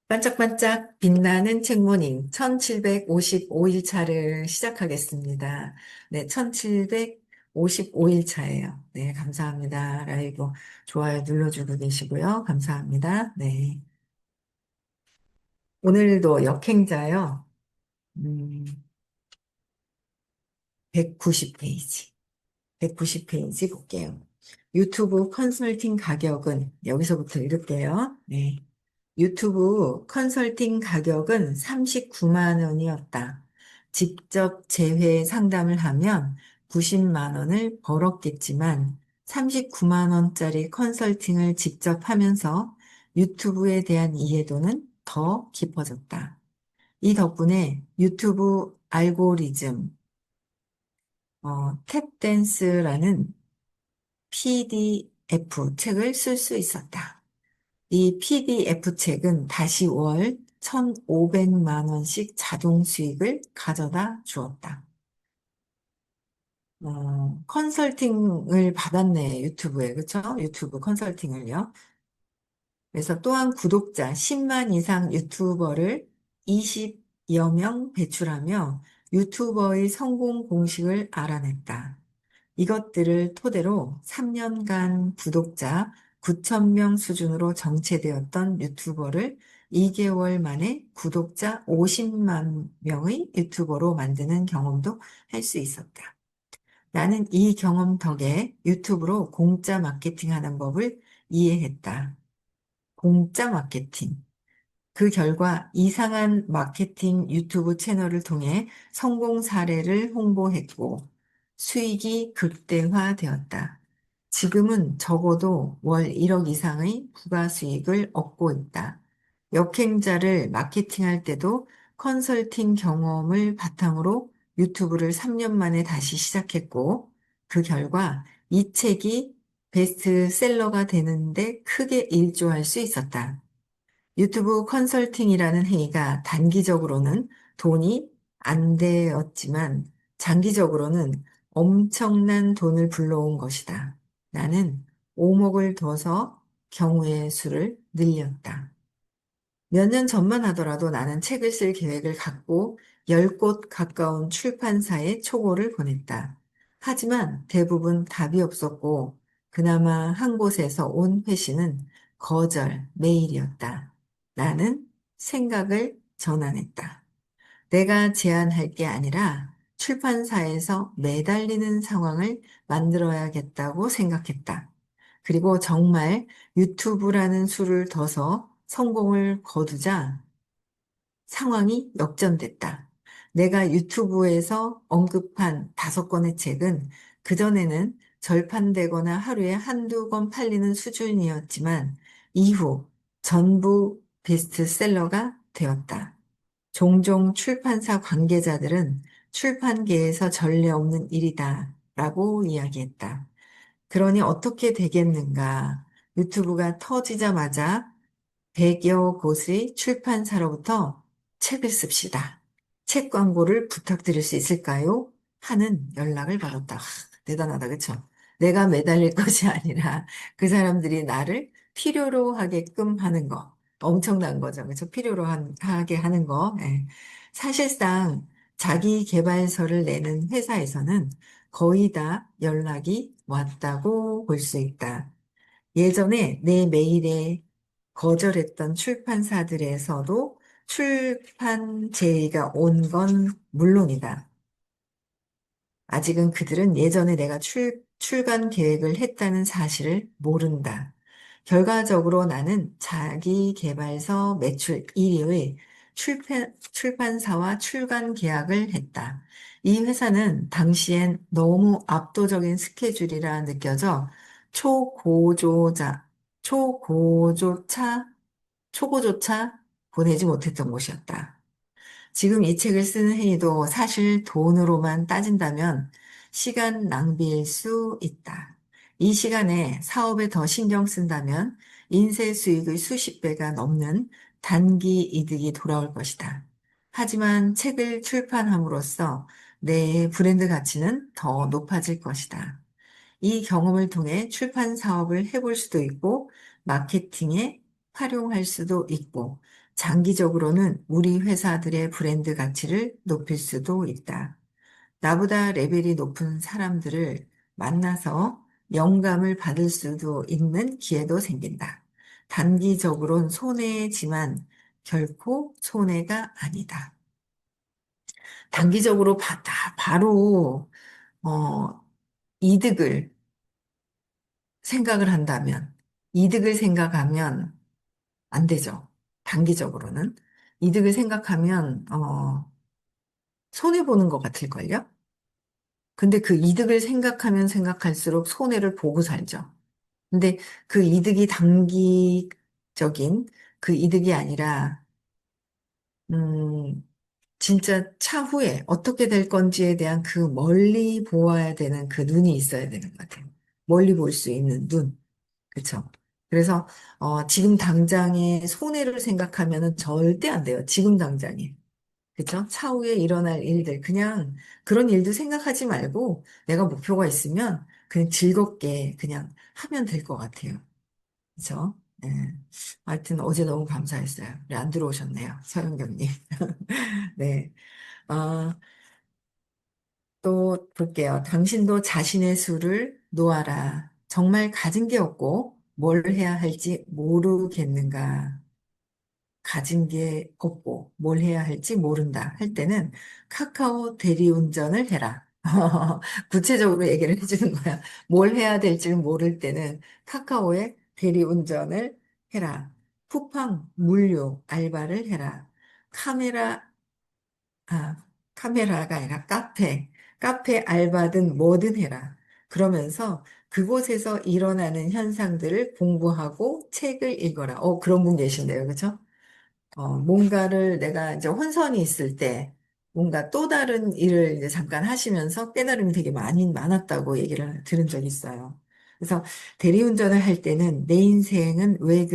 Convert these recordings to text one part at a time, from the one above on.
반짝반짝 빛나는 책모닝 1755일 차를 시작하겠습니다. 네, 1755일 차예요. 네, 감사합니다. 라이브 좋아요 눌러주고 계시고요. 감사합니다. 네. 오늘도 역행자요. 음, 190페이지. 190페이지 볼게요. 유튜브 컨설팅 가격은 여기서부터 읽을게요. 네. 유튜브 컨설팅 가격은 39만 원이었다. 직접 재회 상담을 하면 90만 원을 벌었겠지만 39만 원짜리 컨설팅을 직접 하면서 유튜브에 대한 이해도는 더 깊어졌다. 이 덕분에 유튜브 알고리즘, 탭댄스라는 PDF 책을 쓸 수 있었다. 이 PDF 책은 다시 월 1,500만 원씩 자동 수익을 가져다 주었다. 컨설팅을 받았네, 유튜브에. 그쵸? 유튜브 컨설팅을요. 그래서 또한 구독자 10만 이상 유튜버를 20여 명 배출하며 유튜버의 성공 공식을 알아냈다. 이것들을 토대로 3년간 구독자 9천 명 수준으로 정체되었던 유튜버를 2개월 만에 구독자 50만 명의 유튜버로 만드는 경험도 할 수 있었다. 나는 이 경험 덕에 유튜브로 공짜 마케팅하는 법을 이해했다. 공짜 마케팅. 그 결과 이상한 마케팅 유튜브 채널을 통해 성공 사례를 홍보했고 수익이 극대화되었다. 지금은 적어도 월 1억 이상의 부가 수익을 얻고 있다. 역행자를 마케팅할 때도 컨설팅 경험을 바탕으로 유튜브를 3년 만에 다시 시작했고 그 결과 이 책이 베스트셀러가 되는데 크게 일조할 수 있었다. 유튜브 컨설팅이라는 행위가 단기적으로는 돈이 안 되었지만 장기적으로는 엄청난 돈을 불러온 것이다. 나는 오목을 둬서 경우의 수를 늘렸다. 몇 년 전만 하더라도 나는 책을 쓸 계획을 갖고 10곳 가까운 출판사에 초고를 보냈다. 하지만 대부분 답이 없었고 그나마 한 곳에서 온 회신은 거절, 메일이었다. 나는 생각을 전환했다. 내가 제안할 게 아니라 출판사에서 매달리는 상황을 만들어야겠다고 생각했다. 그리고 정말 유튜브라는 수를 둬서 성공을 거두자 상황이 역전됐다. 내가 유튜브에서 언급한 5권의 책은 그전에는 절판되거나 하루에 한두 권 팔리는 수준이었지만 이후 전부 베스트셀러가 되었다. 종종 출판사 관계자들은 출판계에서 전례 없는 일이다 라고 이야기했다. 그러니 어떻게 되겠는가? 유튜브가 터지자마자 100여 곳의 출판사로부터 책을 씁시다. 책 광고를 부탁드릴 수 있을까요? 하는 연락을 받았다. 대단하다, 그쵸? 내가 매달릴 것이 아니라 그 사람들이 나를 필요로 하게끔 하는 거. 엄청난 거죠. 그쵸? 하게 하는 거. 예. 사실상 자기 개발서를 내는 회사에서는 거의 다 연락이 왔다고 볼 수 있다. 예전에 내 메일에 거절했던 출판사들에서도 출판 제의가 온 건 물론이다. 아직은 그들은 예전에 내가 출간 계획을 했다는 사실을 모른다. 결과적으로 나는 자기 개발서 매출 1위의 출판사와 출간 계약을 했다. 이 회사는 당시엔 너무 압도적인 스케줄이라 느껴져 초고조자, 초고조차, 초고조차 보내지 못했던 곳이었다. 지금 이 책을 쓰는 행위도 사실 돈으로만 따진다면 시간 낭비일 수 있다. 이 시간에 사업에 더 신경 쓴다면 인쇄 수익의 수십 배가 넘는 단기 이득이 돌아올 것이다. 하지만 책을 출판함으로써 내 브랜드 가치는 더 높아질 것이다. 이 경험을 통해 출판 사업을 해볼 수도 있고 마케팅에 활용할 수도 있고, 장기적으로는 우리 회사들의 브랜드 가치를 높일 수도 있다. 나보다 레벨이 높은 사람들을 만나서 영감을 받을 수도 있는 기회도 생긴다. 단기적으로는 손해지만 결코 손해가 아니다. 단기적으로 바로 어, 이득을 생각을 한다면, 이득을 생각하면 안 되죠. 단기적으로는. 이득을 생각하면, 손해보는 것 같을걸요? 근데 그 이득을 생각하면 생각할수록 손해를 보고 살죠. 근데 그 이득이 단기적인 그 이득이 아니라, 음, 진짜 차후에 어떻게 될 건지에 대한 그 멀리 보아야 되는 그 눈이 있어야 되는 것 같아요. 멀리 볼 수 있는 눈. 그쵸? 그래서, 지금 당장의 손해를 생각하면은 절대 안 돼요. 지금 당장에. 그쵸? 차후에 일어날 일들. 그냥 그런 일도 생각하지 말고 내가 목표가 있으면 그냥 즐겁게 그냥 하면 될 것 같아요. 그쵸? 네. 하여튼 어제 너무 감사했어요. 네, 안 들어오셨네요. 서영경님. 네. 어, 또 볼게요. 당신도 자신의 수를 놓아라. 정말 가진 게 없고 뭘 해야 할지 모르겠는가. 가진 게 없고 뭘 해야 할지 모른다 할 때는 카카오 대리운전을 해라. 구체적으로 얘기를 해주는 거야. 뭘 해야 될지를 모를 때는 카카오에 대리운전을 해라. 쿠팡 물류 알바를 해라. 카메라 아, 카메라가 아니라 카페 알바든 뭐든 해라. 그러면서 그곳에서 일어나는 현상들을 공부하고 책을 읽어라. 그런 분 계신데요. 그죠? 뭔가를 내가 이제 혼선이 있을 때 뭔가 또 다른 일을 이제 잠깐 하시면서 깨달음이 되게 많았다고 얘기를 들은 적이 있어요. 그래서 대리운전을 할 때는 내 인생은 왜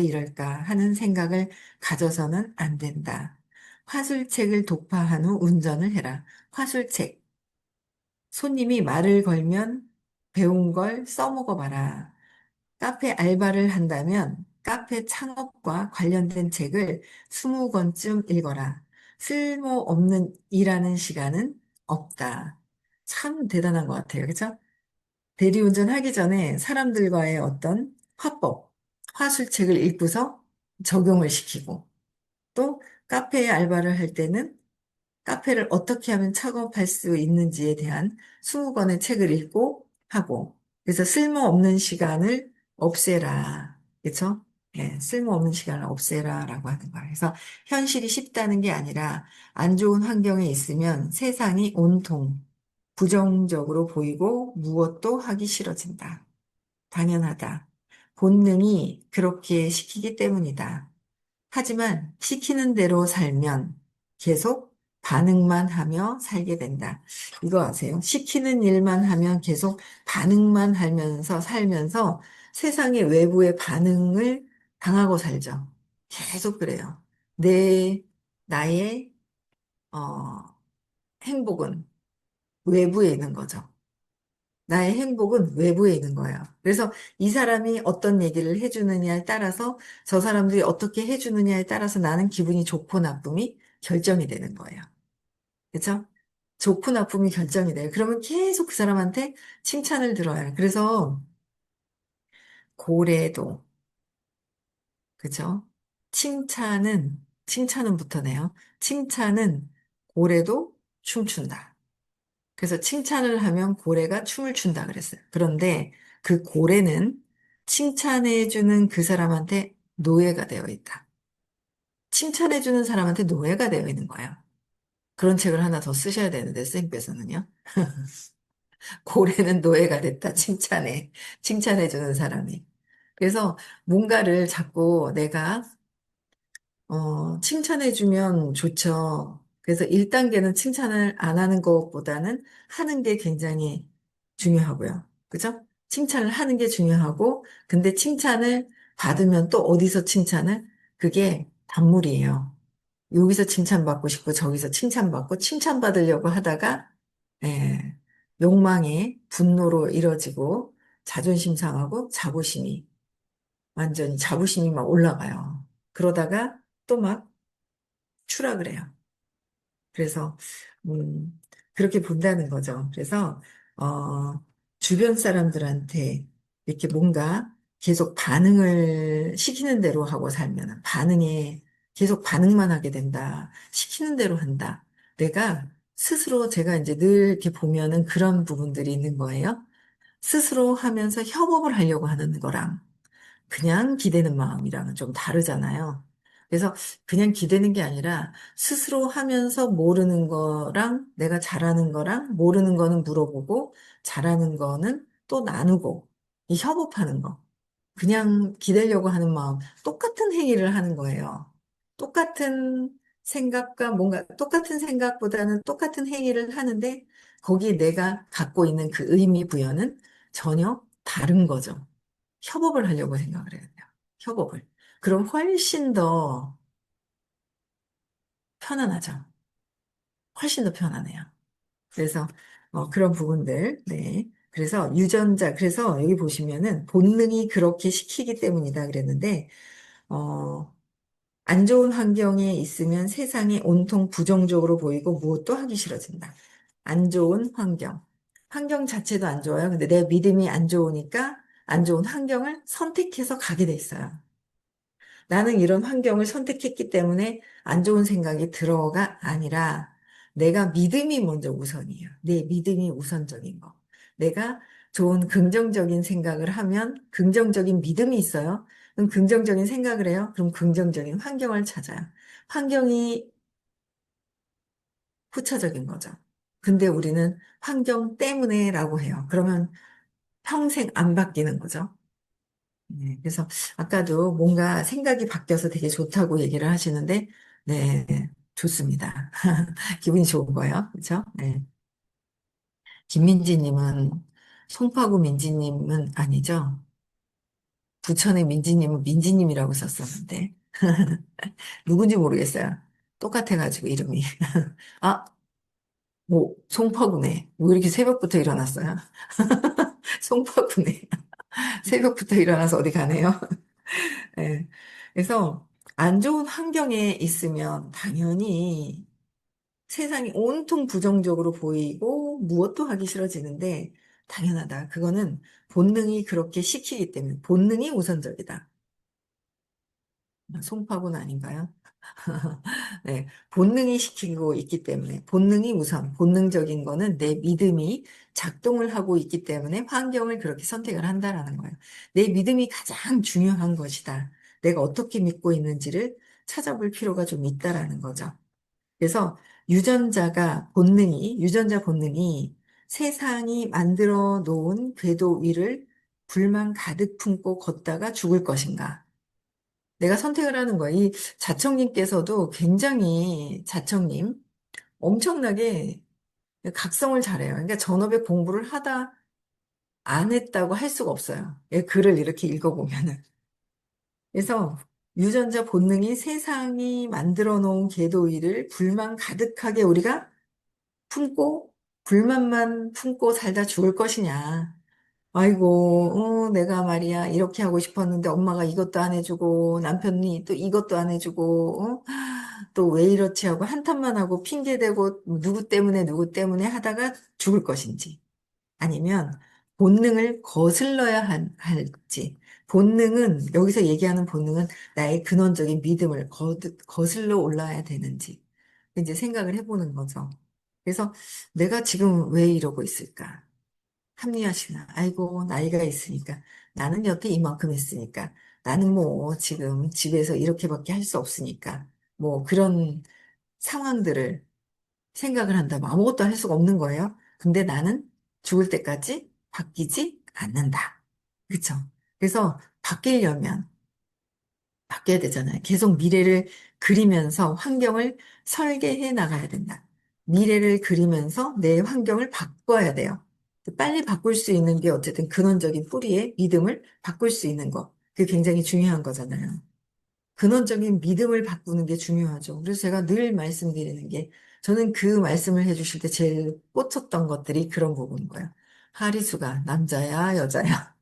이럴까 하는 생각을 가져서는 안 된다. 화술책을 독파한 후 운전을 해라. 화술책. 손님이 말을 걸면 배운 걸 써먹어봐라. 카페 알바를 한다면 카페 창업과 관련된 책을 20권쯤 읽어라. 쓸모없는 일하는 시간은 없다. 참 대단한 것 같아요. 그죠? 대리운전 하기 전에 사람들과의 어떤 화법, 화술책을 읽고서 적용을 시키고 또 카페 알바를 할 때는 카페를 어떻게 하면 창업할 수 있는지에 대한 20권의 책을 읽고 하고, 그래서 쓸모없는 시간을 없애라. 그쵸? 예, 쓸모없는 시간을 없애라라고 하는 거예요. 그래서 현실이 쉽다는 게 아니라 안 좋은 환경에 있으면 세상이 온통 부정적으로 보이고 무엇도 하기 싫어진다. 당연하다. 본능이 그렇게 시키기 때문이다. 하지만 시키는 대로 살면 계속 반응만 하며 살게 된다. 이거 아세요? 시키는 일만 하면 계속 반응만 하면서 살면서 세상의 외부의 반응을 당하고 살죠. 계속 그래요. 내, 나의, 어, 행복은 외부에 있는 거죠. 나의 행복은 외부에 있는 거예요. 그래서 이 사람이 어떤 얘기를 해주느냐에 따라서 저 사람들이 어떻게 해주느냐에 따라서 나는 기분이 좋고 나쁨이 결정이 되는 거예요. 그렇죠? 좋고 나쁨이 결정이 돼요. 그러면 계속 그 사람한테 칭찬을 들어요. 그래서 고래도 그렇죠? 칭찬은 붙어네요. 칭찬은 고래도 춤춘다. 그래서 칭찬을 하면 고래가 춤을 춘다 그랬어요. 그런데 그 고래는 칭찬해주는 그 사람한테 노예가 되어 있다. 칭찬해주는 사람한테 노예가 되어 있는 거예요. 그런 책을 하나 더 쓰셔야 되는데, 쌤께서는요. 고래는 노예가 됐다. 칭찬해주는 사람이. 그래서 뭔가를 자꾸 내가 칭찬해주면 좋죠. 그래서 1단계는 칭찬을 안 하는 것보다는 하는 게 굉장히 중요하고요. 그죠? 칭찬을 하는 게 중요하고, 근데 칭찬을 받으면 또 어디서 칭찬을? 그게 단물이에요. 여기서 칭찬받고 싶고, 저기서 칭찬받고, 칭찬받으려고 하다가, 예, 욕망이 분노로 이뤄지고, 자존심 상하고, 자부심이 완전히 자부심이 막 올라가요. 그러다가 또 막 추락을 해요. 그래서, 음, 그렇게 본다는 거죠. 그래서, 어, 주변 사람들한테 이렇게 뭔가 계속 반응을 시키는 대로 하고 살면 반응에 계속 반응만 하게 된다. 시키는 대로 한다. 내가 스스로 제가 이제 늘 이렇게 보면은 그런 부분들이 있는 거예요. 스스로 하면서 협업을 하려고 하는 거랑 그냥 기대는 마음이랑은 좀 다르잖아요. 그래서 그냥 기대는 게 아니라 스스로 하면서 모르는 거랑 내가 잘하는 거랑 모르는 거는 물어보고 잘하는 거는 또 나누고 이 협업하는 거. 그냥 기대려고 하는 마음, 똑같은 행위를 하는 거예요. 똑같은 생각과 뭔가 똑같은 생각보다는 똑같은 행위를 하는데 거기에 내가 갖고 있는 그 의미 부여는 전혀 다른 거죠. 협업을 하려고 생각을 해야 돼요. 협업을. 그럼 훨씬 더 편안하죠. 훨씬 더 편안해요. 그래서 그런 부분들, 네. 그래서 유전자, 그래서 여기 보시면은 본능이 그렇게 시키기 때문이다 그랬는데, 어, 안 좋은 환경에 있으면 세상이 온통 부정적으로 보이고 무엇도 하기 싫어진다. 안 좋은 환경. 환경 자체도 안 좋아요. 근데 내 믿음이 안 좋으니까 안 좋은 환경을 선택해서 가게 돼 있어요. 나는 이런 환경을 선택했기 때문에 안 좋은 생각이 들어가 아니라 내가 믿음이 먼저 우선이에요. 내 믿음이 우선적인 거. 내가 좋은 긍정적인 생각을 하면 긍정적인 믿음이 있어요. 그럼 긍정적인 생각을 해요. 그럼 긍정적인 환경을 찾아요. 환경이 후차적인 거죠. 근데 우리는 환경 때문에라고 해요. 그러면 평생 안 바뀌는 거죠. 네, 그래서 아까도 뭔가 생각이 바뀌어서 되게 좋다고 얘기를 하시는데, 네, 좋습니다. 기분이 좋은 거예요. 그렇죠? 네. 김민지님은 송파구 민지님은 아니죠? 부천의 민지님은 민지님이라고 썼었는데 누군지 모르겠어요. 똑같아가지고 이름이. 아, 뭐 송파구네. 왜 이렇게 새벽부터 일어났어요? 송파구네. 새벽부터 일어나서 어디 가네요. 네. 그래서 안 좋은 환경에 있으면 당연히 세상이 온통 부정적으로 보이고 무엇도 하기 싫어지는데 당연하다. 그거는 본능이 그렇게 시키기 때문에 본능이 우선적이다. 송파군 아닌가요? 네, 본능이 시키고 있기 때문에 본능이 우선, 본능적인 거는 내 믿음이 작동을 하고 있기 때문에 환경을 그렇게 선택을 한다라는 거예요. 내 믿음이 가장 중요한 것이다. 내가 어떻게 믿고 있는지를 찾아볼 필요가 좀 있다라는 거죠. 그래서 유전자 본능이 세상이 만들어 놓은 궤도 위를 불만 가득 품고 걷다가 죽을 것인가? 내가 선택을 하는 거야. 이 자청님께서도 굉장히 자청님 엄청나게 각성을 잘해요. 그러니까 전업에 공부를 하다 안 했다고 할 수가 없어요. 예, 글을 이렇게 읽어보면은. 그래서 유전자 본능이 세상이 만들어 놓은 궤도 위를 불만 가득하게 우리가 품고 불만만 품고 살다 죽을 것이냐. 아이고, 내가 말이야, 이렇게 하고 싶었는데 엄마가 이것도 안 해주고, 남편이 또 이것도 안 해주고, 또 왜 이렇지 하고 한탄만 하고 핑계대고, 누구 때문에 하다가 죽을 것인지. 아니면 본능을 거슬러야 할지. 본능은, 여기서 얘기하는 본능은 나의 근원적인 믿음을 거슬러 올라야 되는지. 이제 생각을 해보는 거죠. 그래서 내가 지금 왜 이러고 있을까? 합리화시나, 아이고, 나이가 있으니까. 나는 여태 이만큼 했으니까. 나는 뭐, 지금 집에서 이렇게밖에 할 수 없으니까. 뭐, 그런 상황들을 생각을 한다면 아무것도 할 수가 없는 거예요. 근데 나는 죽을 때까지 바뀌지 않는다. 그쵸? 그래서 바뀌려면 바뀌어야 되잖아요. 계속 미래를 그리면서 환경을 설계해 나가야 된다. 미래를 그리면서 내 환경을 바꿔야 돼요. 빨리 바꿀 수 있는 게 어쨌든 근원적인 뿌리의 믿음을 바꿀 수 있는 거. 그게 굉장히 중요한 거잖아요. 근원적인 믿음을 바꾸는 게 중요하죠. 그래서 제가 늘 말씀드리는 게 저는 그 말씀을 해주실 때 제일 꽂혔던 것들이 그런 부분인 거예요. 하리수가 남자야, 여자야.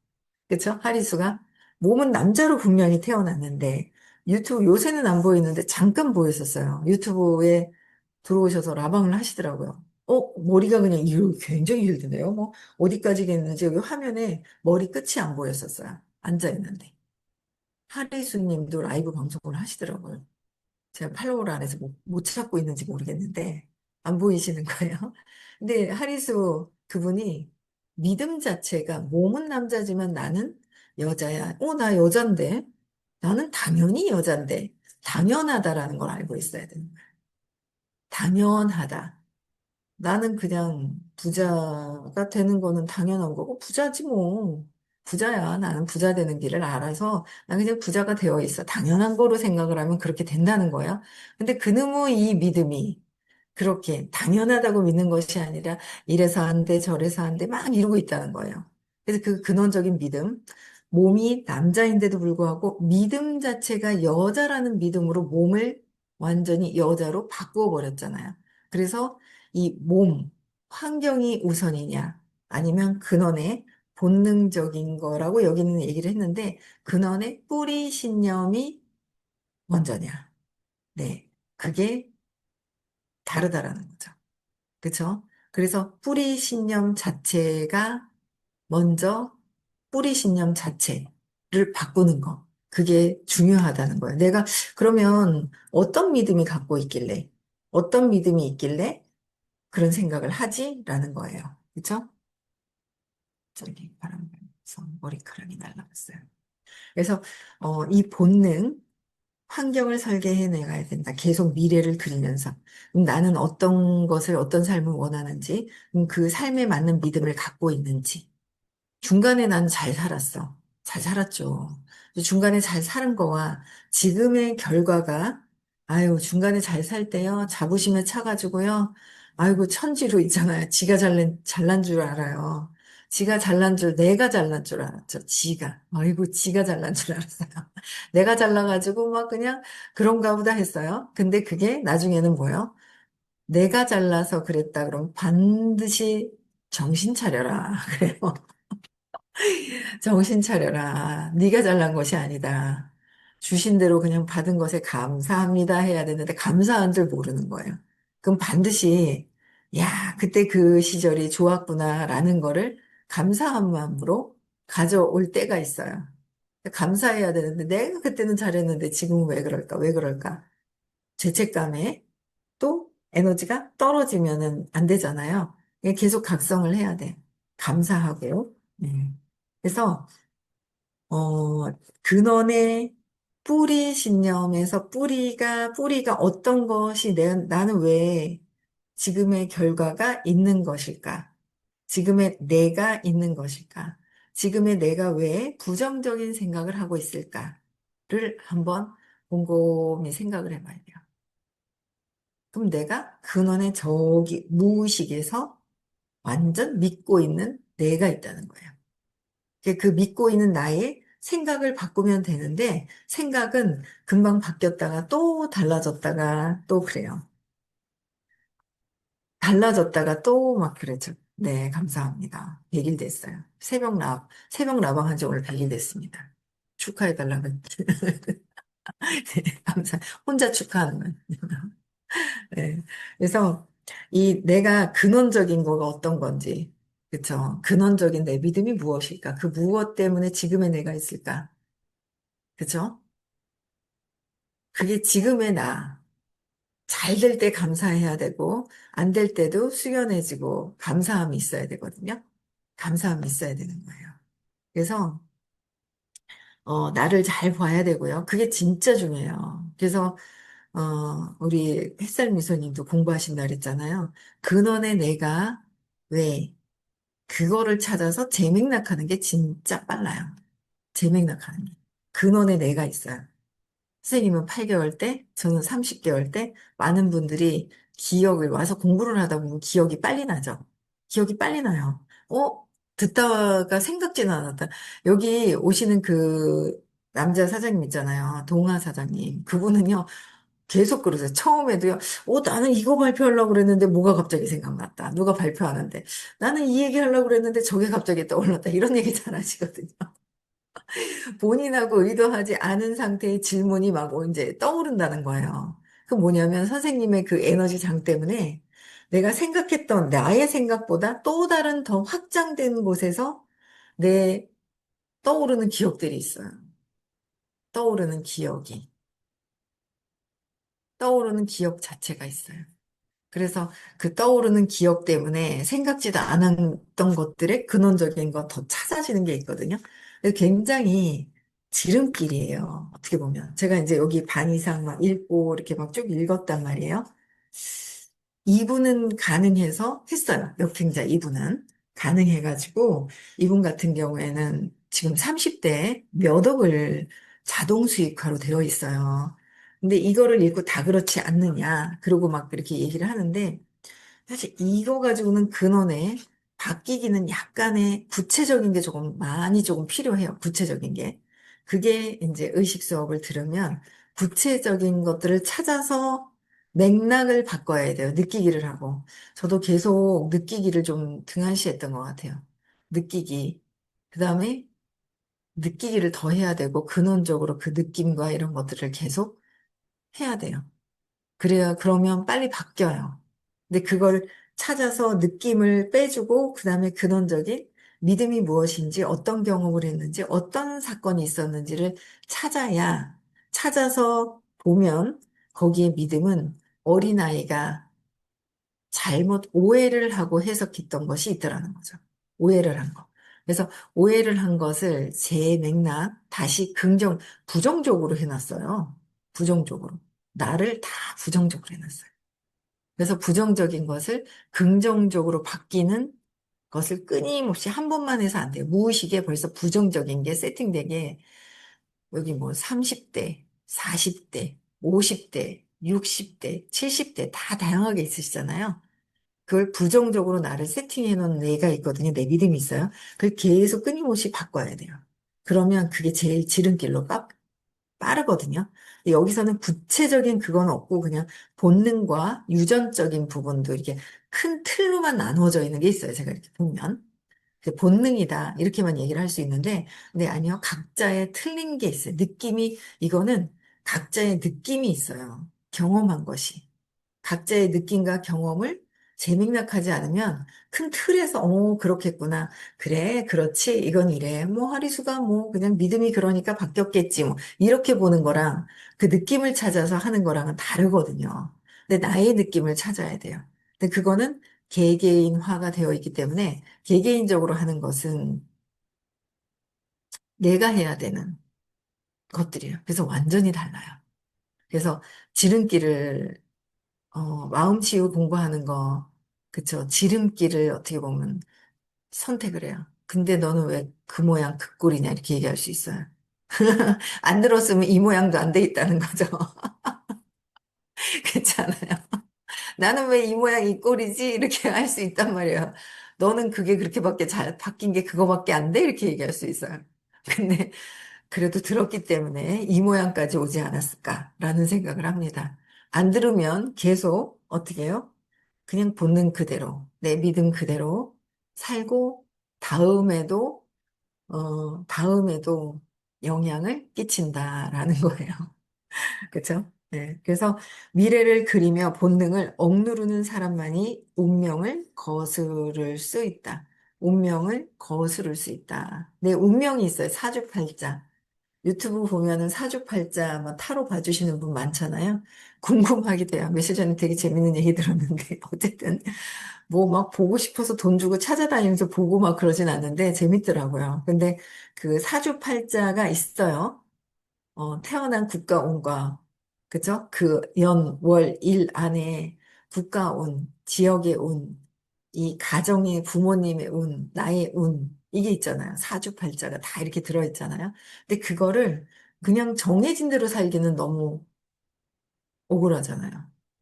그쵸? 하리수가 몸은 남자로 분명히 태어났는데 유튜브 요새는 안 보이는데 잠깐 보였었어요. 유튜브에 들어오셔서 라방을 하시더라고요. 머리가 그냥 이렇게 굉장히 길던데요. 뭐 어디까지 겠는지 여기 화면에 머리 끝이 안 보였었어요. 앉아 있는데. 하리수 님도 라이브 방송을 하시더라고요. 제가 팔로우를 안 해서 못 찾고 있는지 모르겠는데, 안 보이시는 거예요. 근데 하리수 그분이 믿음 자체가 몸은 남자지만 나는 여자야. 나 여잔데. 나는 당연히 여잔데. 당연하다라는 걸 알고 있어야 되는 거야. 당연하다. 나는 그냥 부자가 되는 거는 당연한 거고, 부자지 뭐. 부자야. 나는 부자 되는 길을 알아서, 난 그냥 부자가 되어 있어. 당연한 거로 생각을 하면 그렇게 된다는 거야. 근데 그놈의 이 믿음이 그렇게 당연하다고 믿는 것이 아니라 이래서 안 돼, 저래서 안 돼, 막 이러고 있다는 거예요. 그래서 그 근원적인 믿음, 몸이 남자인데도 불구하고 믿음 자체가 여자라는 믿음으로 몸을 완전히 여자로 바꾸어 버렸잖아요. 그래서 이 몸, 환경이 우선이냐, 아니면 근원의 본능적인 거라고 여기는 얘기를 했는데, 근원의 뿌리 신념이 먼저냐. 네. 그게 다르다라는 거죠. 그쵸? 그래서 뿌리 신념 자체가 먼저 뿌리 신념 자체를 바꾸는 거. 그게 중요하다는 거예요. 내가 그러면 어떤 믿음이 갖고 있길래, 어떤 믿음이 있길래 그런 생각을 하지? 라는 거예요. 그쵸? 저기 바람 불면서 머리카락이 날라갔어요. 그래서 이 본능, 환경을 설계해 내가야 된다. 계속 미래를 그리면서. 나는 어떤 것을, 어떤 삶을 원하는지, 그 삶에 맞는 믿음을 갖고 있는지. 중간에 난 잘 살았어. 잘 살았죠. 중간에 잘 사는 거와 지금의 결과가, 아유, 중간에 잘 살 때요, 자부심에 차가지고요, 아이고, 천지로 있잖아요. 지가 잘난 줄 알아요. 지가 잘난 줄, 내가 잘난 줄 알았죠. 지가. 아이고, 지가 잘난 줄 알았어요. 내가 잘나가지고 막 그냥 그런가 보다 했어요. 근데 그게 나중에는 뭐예요? 내가 잘나서 그랬다 그러면 반드시 정신 차려라. 그래요. 정신 차려라. 네가 잘난 것이 아니다. 주신 대로 그냥 받은 것에 감사합니다 해야 되는데 감사한 줄 모르는 거예요. 그럼 반드시 야, 그때 그 시절이 좋았구나라는 거를 감사한 마음으로 가져올 때가 있어요. 감사해야 되는데 내가 그때는 잘했는데 지금은 왜 그럴까? 왜 그럴까? 죄책감에 또 에너지가 떨어지면은 안 되잖아요. 계속 각성을 해야 돼. 감사하고. 네. 그래서 근원의 뿌리 신념에서 뿌리가 어떤 것이 나는 왜 지금의 결과가 있는 것일까? 지금의 내가 있는 것일까? 지금의 내가 왜 부정적인 생각을 하고 있을까를 한번 곰곰이 생각을 해봐야 돼요. 그럼 내가 근원의 저기 무의식에서 완전 믿고 있는 내가 있다는 거예요. 그 믿고 있는 나의 생각을 바꾸면 되는데 생각은 금방 바뀌었다가 또 달라졌다가 또 그래요. 달라졌다가 또 막 그랬죠. 네, 감사합니다. 100일 됐어요. 새벽 라방 한지 오늘 100일 됐습니다. 축하해달라고. 네, 혼자 축하하는 거예요. 네. 그래서 이 내가 근원적인 거가 어떤 건지, 그쵸? 근원적인 내 믿음이 무엇일까? 그 무엇 때문에 지금의 내가 있을까? 그쵸? 그게 지금의 나. 잘 될 때 감사해야 되고, 안 될 때도 숙연해지고, 감사함이 있어야 되거든요. 감사함이 있어야 되는 거예요. 그래서, 나를 잘 봐야 되고요. 그게 진짜 중요해요. 그래서, 우리 햇살 미소님도 공부하신다 그랬잖아요. 근원의 내가 왜 그거를 찾아서 재맥락하는 게 진짜 빨라요. 재맥락하는 게. 근원의 내가 있어요. 선생님은 8개월 때, 저는 30개월 때, 많은 분들이 기억을 와서 공부를 하다 보면 기억이 빨리 나죠. 기억이 빨리 나요. 듣다가 생각지는 않았다. 여기 오시는 그 남자 사장님 있잖아요. 동아 사장님. 그분은요, 계속 그러세요. 처음에도요, 나는 이거 발표하려고 그랬는데 뭐가 갑자기 생각났다. 누가 발표하는데. 나는 이 얘기 하려고 그랬는데 저게 갑자기 떠올랐다. 이런 얘기 잘 하시거든요. 본인하고 의도하지 않은 상태의 질문이 막 이제 떠오른다는 거예요. 그 뭐냐면 선생님의 그 에너지 장 때문에 내가 생각했던 나의 생각보다 또 다른 더 확장된 곳에서 내 떠오르는 기억들이 있어요. 떠오르는 기억이. 떠오르는 기억 자체가 있어요. 그래서 그 떠오르는 기억 때문에 생각지도 않았던 것들의 근원적인 거 더 찾아지는 게 있거든요. 그래서 굉장히 지름길이에요. 어떻게 보면. 제가 이제 여기 반 이상 막 읽고 이렇게 막 쭉 읽었단 말이에요. 이분은 가능해서 했어요. 역행자 이분은. 가능해가지고 이분 같은 경우에는 지금 30대 몇 억을 자동 수익화로 되어 있어요. 근데 이거를 읽고 다 그렇지 않느냐. 그러고 막 그렇게 얘기를 하는데 사실 이거 가지고는 근원에 바뀌기는 약간의 구체적인 게 조금 많이 조금 필요해요. 구체적인 게. 그게 이제 의식 수업을 들으면 구체적인 것들을 찾아서 맥락을 바꿔야 돼요. 느끼기를 하고. 저도 계속 느끼기를 좀 등한시했던 것 같아요. 느끼기. 그 다음에 느끼기를 더 해야 되고 근원적으로 그 느낌과 이런 것들을 계속 해야 돼요. 그래야, 그러면 빨리 바뀌어요. 근데 그걸 찾아서 느낌을 빼주고, 그 다음에 근원적인 믿음이 무엇인지, 어떤 경험을 했는지, 어떤 사건이 있었는지를 찾아야, 찾아서 보면, 거기에 믿음은 어린아이가 잘못 오해를 하고 해석했던 것이 있더라는 거죠. 오해를 한 거. 그래서 오해를 한 것을 제 맥락, 다시 부정적으로 해놨어요. 부정적으로. 나를 다 부정적으로 해놨어요. 그래서 부정적인 것을 긍정적으로 바뀌는 것을 끊임없이 한 번만 해서 안 돼요. 무의식에 벌써 부정적인 게 세팅되게 여기 뭐 30대, 40대, 50대, 60대, 70대 다 다양하게 있으시잖아요. 그걸 부정적으로 나를 세팅해 놓은 뇌가 있거든요. 내 믿음이 있어요. 그걸 계속 끊임없이 바꿔야 돼요. 그러면 그게 제일 지름길로 빠르거든요. 근데 여기서는 구체적인 그건 없고 그냥 본능과 유전적인 부분도 이렇게 큰 틀로만 나누어져 있는 게 있어요. 제가 이렇게 보면. 그 본능이다. 이렇게만 얘기를 할 수 있는데, 근데 아니요. 각자의 틀린 게 있어요. 느낌이, 이거는 각자의 느낌이 있어요. 경험한 것이. 각자의 느낌과 경험을 재맥락하지 않으면 큰 틀에서 그렇겠구나. 그래, 그렇지. 이건 이래. 뭐 하리수가 뭐 그냥 믿음이 그러니까 바뀌었겠지. 뭐 이렇게 보는 거랑 그 느낌을 찾아서 하는 거랑은 다르거든요. 근데 나의 느낌을 찾아야 돼요. 근데 그거는 개개인화가 되어 있기 때문에 개개인적으로 하는 것은 내가 해야 되는 것들이에요. 그래서 완전히 달라요. 그래서 지름길을 마음 치유 공부하는 거, 그쵸. 지름길을 어떻게 보면 선택을 해요. 근데 너는 왜 그 모양 그 꼴이냐, 이렇게 얘기할 수 있어요. 안 들었으면 이 모양도 안 돼 있다는 거죠. 괜찮아요. 나는 왜 이 모양 이 꼴이지? 이렇게 할 수 있단 말이에요. 너는 그게 그렇게밖에 잘 바뀐 게 그거밖에 안 돼? 이렇게 얘기할 수 있어요. 근데 그래도 들었기 때문에 이 모양까지 오지 않았을까라는 생각을 합니다. 안 들으면 계속 어떻게 해요? 그냥 본능 그대로, 내 믿음 그대로 살고, 다음에도 영향을 끼친다라는 거예요. 그쵸? 네. 그래서 미래를 그리며 본능을 억누르는 사람만이 운명을 거스를 수 있다. 운명을 거스를 수 있다. 내 운명이 있어요. 사주팔자. 유튜브 보면은 사주팔자 뭐 타로 봐주시는 분 많잖아요. 궁금하기도 해요. 며칠 전에 되게 재밌는 얘기 들었는데 어쨌든 뭐 막 보고 싶어서 돈 주고 찾아다니면서 보고 막 그러진 않는데 재밌더라고요. 근데 그 사주팔자가 있어요. 태어난 국가운과 그죠? 그 연, 월, 일 안에 국가운, 지역의 운, 이 가정의 부모님의 운, 나의 운, 이게 있잖아요. 사주팔자가 다 이렇게 들어있잖아요. 근데 그거를 그냥 정해진 대로 살기는 너무 억울하잖아요.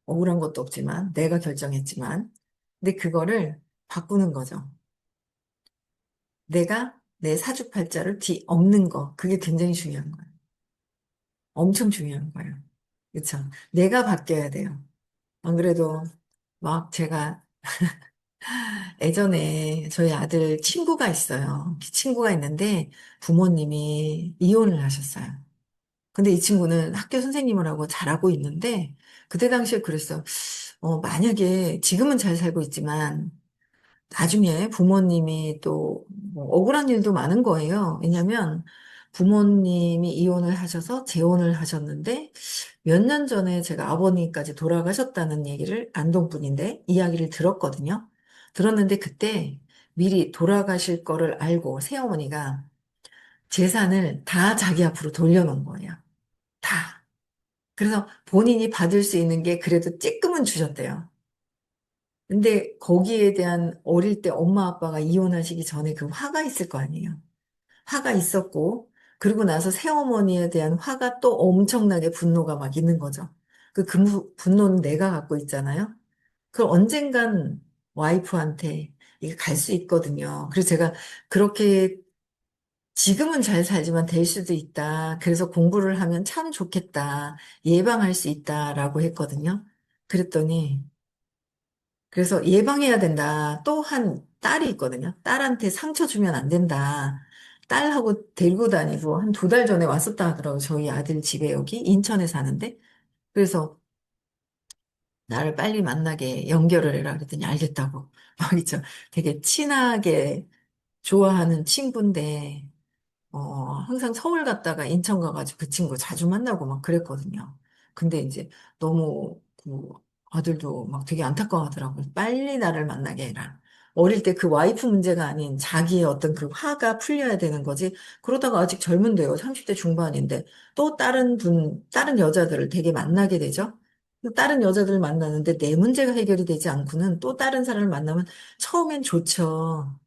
억울한 것도 없지만, 내가 결정했지만. 근데 그거를 바꾸는 거죠. 내가 내 사주팔자를 뒤엎는 거, 그게 굉장히 중요한 거예요. 엄청 중요한 거예요. 그쵸? 내가 바뀌어야 돼요. 안 그래도 막 제가 예전에 저희 아들 친구가 있어요. 친구가 있는데 부모님이 이혼을 하셨어요. 근데 이 친구는 학교 선생님을 하고 잘하고 있는데 그때 당시에 그랬어요. 만약에 지금은 잘 살고 있지만 나중에 부모님이 또뭐 억울한 일도 많은 거예요. 왜냐면 부모님이 이혼을 하셔서 재혼을 하셨는데 몇 년 전에 제가 아버님까지 돌아가셨다는 얘기를 안동분인데 이야기를 들었거든요. 들었는데 그때 미리 돌아가실 거를 알고 새어머니가 재산을 다 자기 앞으로 돌려놓은 거예요. 다. 그래서 본인이 받을 수 있는 게 그래도 쬐끔은 주셨대요. 근데 거기에 대한 어릴 때 엄마 아빠가 이혼하시기 전에 그 화가 있을 거 아니에요. 화가 있었고, 그리고 나서 새어머니에 대한 화가 또 엄청나게 분노가 막 있는 거죠. 그 분노는 내가 갖고 있잖아요. 그 언젠간 와이프한테 이게 갈 수 있거든요. 그래서 제가 그렇게 지금은 잘 살지만 될 수도 있다. 그래서 공부를 하면 참 좋겠다. 예방할 수 있다라고 했거든요. 그랬더니 그래서 예방해야 된다. 또 한 딸이 있거든요. 딸한테 상처 주면 안 된다. 딸하고 데리고 다니고 한 2달 전에 왔었다 하더라고요. 저희 아들 집에 여기 인천에 사는데. 그래서 나를 빨리 만나게 연결을 해라 그랬더니 알겠다고. 막 있죠. 되게 친하게 좋아하는 친구인데 항상 서울 갔다가 인천 가가지고 그 친구 자주 만나고 막 그랬거든요. 근데 이제 너무 그 아들도 막 되게 안타까워하더라고요. 빨리 나를 만나게 해라. 어릴 때 그 와이프 문제가 아닌 자기의 어떤 그 화가 풀려야 되는 거지. 그러다가 아직 젊은데요. 30대 중반인데 또 다른 여자들을 되게 만나게 되죠. 다른 여자들을 만나는데 내 문제가 해결이 되지 않고는 또 다른 사람을 만나면 처음엔 좋죠.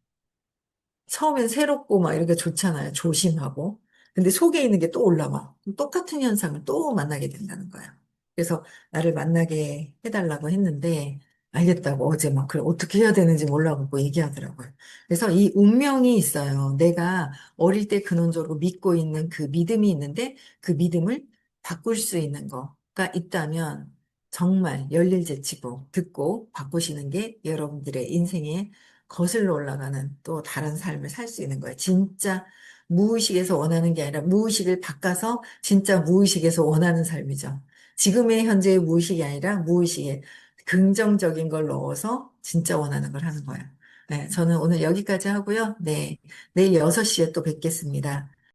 처음엔 새롭고 막 이렇게 좋잖아요. 조심하고. 근데 속에 있는 게 또 올라와. 똑같은 현상을 또 만나게 된다는 거예요. 그래서 나를 만나게 해달라고 했는데, 알겠다고 어제 막 그래 어떻게 해야 되는지 몰라갖고 얘기하더라고요. 그래서 이 운명이 있어요. 내가 어릴 때 근원적으로 믿고 있는 그 믿음이 있는데 그 믿음을 바꿀 수 있는 거가 있다면 정말 열일제치고 듣고 바꾸시는 게 여러분들의 인생에 거슬러 올라가는 또 다른 삶을 살 수 있는 거예요. 진짜 무의식에서 원하는 게 아니라 무의식을 바꿔서 진짜 무의식에서 원하는 삶이죠. 지금의 현재의 무의식이 아니라 무의식에 긍정적인 걸 넣어서 진짜 원하는 걸 하는 거예요. 네, 저는 오늘 여기까지 하고요. 네, 내일 6시에 또 뵙겠습니다.